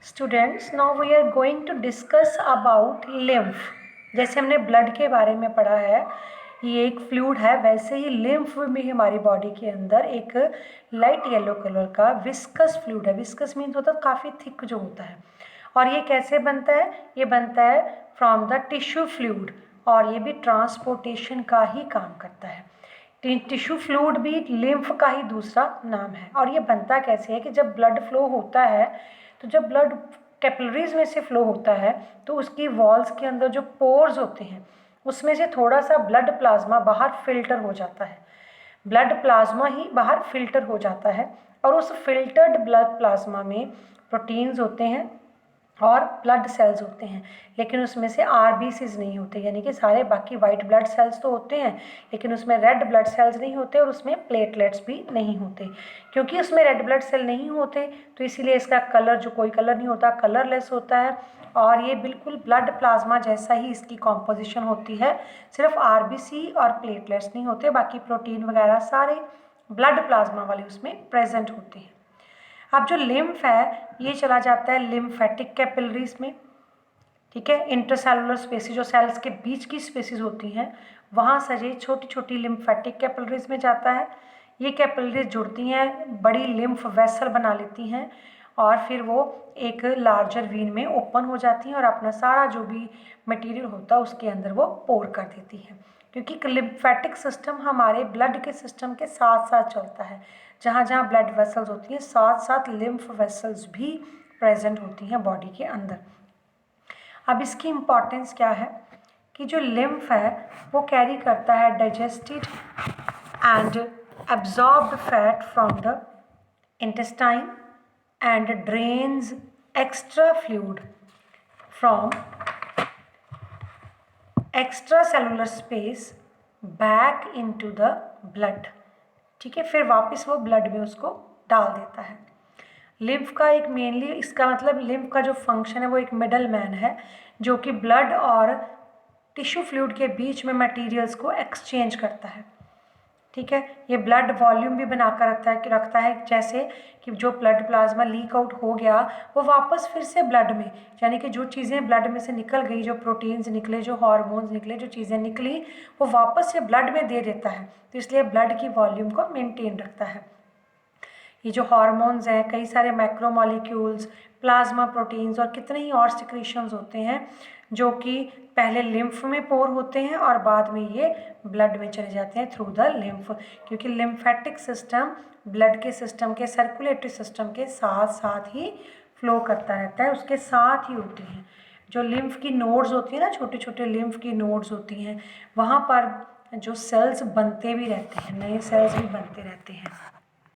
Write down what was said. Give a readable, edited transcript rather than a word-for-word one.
Students, now we are going to discuss about lymph. जैसे हमने blood के बारे में पढ़ा है, ये एक फ्लूइड है, वैसे ही लिम्फ भी हमारी बॉडी के अंदर एक लाइट येलो कलर का विस्कस फ्लूइड है। विस्कस मीन्स होता है काफ़ी थिक जो होता है। और ये कैसे बनता है? ये बनता है फ्रॉम द टिश्यू फ्लूइड, और ये भी ट्रांसपोर्टेशन का ही काम करता है। टिश्यू फ्लूइड भी लिम्फ का ही दूसरा नाम है। और ये बनता कैसे है कि जब ब्लड फ्लो होता है, तो जब ब्लड कैपिलरीज में से फ्लो होता है तो उसकी वॉल्स के अंदर जो पोर्स होते हैं उसमें से थोड़ा सा ब्लड प्लाज्मा बाहर फिल्टर हो जाता है। ब्लड प्लाज्मा ही बाहर फिल्टर हो जाता है, और उस फिल्टर्ड ब्लड प्लाज्मा में प्रोटीन्स होते हैं और ब्लड सेल्स होते हैं, लेकिन उसमें से आरबीसीज नहीं होते, यानी कि सारे बाकी वाइट ब्लड सेल्स तो होते हैं, लेकिन उसमें रेड ब्लड सेल्स नहीं होते और उसमें प्लेटलेट्स भी नहीं होते। क्योंकि उसमें रेड ब्लड सेल नहीं होते तो इसीलिए इसका कलर जो कोई कलर नहीं होता, कलरलेस होता है। और ये बिल्कुल ब्लड प्लाज्मा जैसा ही इसकी कॉम्पोजिशन होती है, सिर्फ आरबीसी और प्लेटलेट्स नहीं होते, बाकी प्रोटीन वगैरह सारे ब्लड प्लाज्मा वाले उसमें प्रेजेंट होते हैं। अब जो लिम्फ है ये चला जाता है लिम्फेटिक कैपिलरीज में, ठीक है। इंटरसेलुलर स्पेसिस, जो सेल्स के बीच की स्पेसिस होती हैं, वहाँ सजे छोटी छोटी लिम्फेटिक कैपिलरीज में जाता है। ये कैपिलरीज जुड़ती हैं, बड़ी लिम्फ वेसल बना लेती हैं, और फिर वो एक लार्जर वीन में ओपन हो जाती हैं और अपना सारा जो भी मटेरियल होता है उसके अंदर वो पोर कर देती हैं। क्योंकि लिम्फेटिक सिस्टम हमारे ब्लड के सिस्टम के साथ साथ चलता है। जहाँ जहाँ ब्लड वेसल्स होती हैं, साथ साथ लिम्फ वेसल्स भी प्रेजेंट होती हैं बॉडी के अंदर। अब इसकी इम्पॉर्टेंस क्या है कि जो लिम्फ है वो कैरी करता है digested and absorbed fat from the intestine and drains extra fluid from extracellular space back into the blood, ठीक है। फिर वापस वो ब्लड में उसको डाल देता है। लिम्फ का एक मेनली, इसका मतलब लिम्फ का जो फंक्शन है वो एक मिडल मैन है, जो कि ब्लड और टिश्यू फ्लूइड के बीच में मटेरियल्स को एक्सचेंज करता है, ठीक है। ये ब्लड वॉल्यूम भी बनाकर रखता है जैसे कि जो ब्लड प्लाज्मा लीक आउट हो गया वो वापस फिर से ब्लड में, यानी कि जो चीज़ें ब्लड में से निकल गई, जो प्रोटीन्स निकले, जो हार्मोन्स निकले, जो चीज़ें निकली, वो वापस से ब्लड में दे देता है। तो इसलिए ब्लड की वॉल्यूम को मेंटेन रखता है। ये जो हार्मोन्स हैं, कई सारे मैक्रोमोलिक्यूल्स, प्लाज्मा प्रोटीन्स और कितने ही और सिक्रीशंस होते हैं जो कि पहले लिम्फ में पोर होते हैं और बाद में ये ब्लड में चले जाते हैं थ्रू द लिम्फ। क्योंकि लिम्फेटिक सिस्टम ब्लड के सिस्टम के, सर्कुलेटरी सिस्टम के साथ साथ ही फ्लो करता रहता है, उसके साथ ही होती हैं। जो लिम्फ की नोड्स होती हैं ना, छोटे छोटे लिम्फ की नोड्स होती हैं, वहाँ पर जो सेल्स बनते भी रहते हैं, नए सेल्स भी बनते रहते हैं।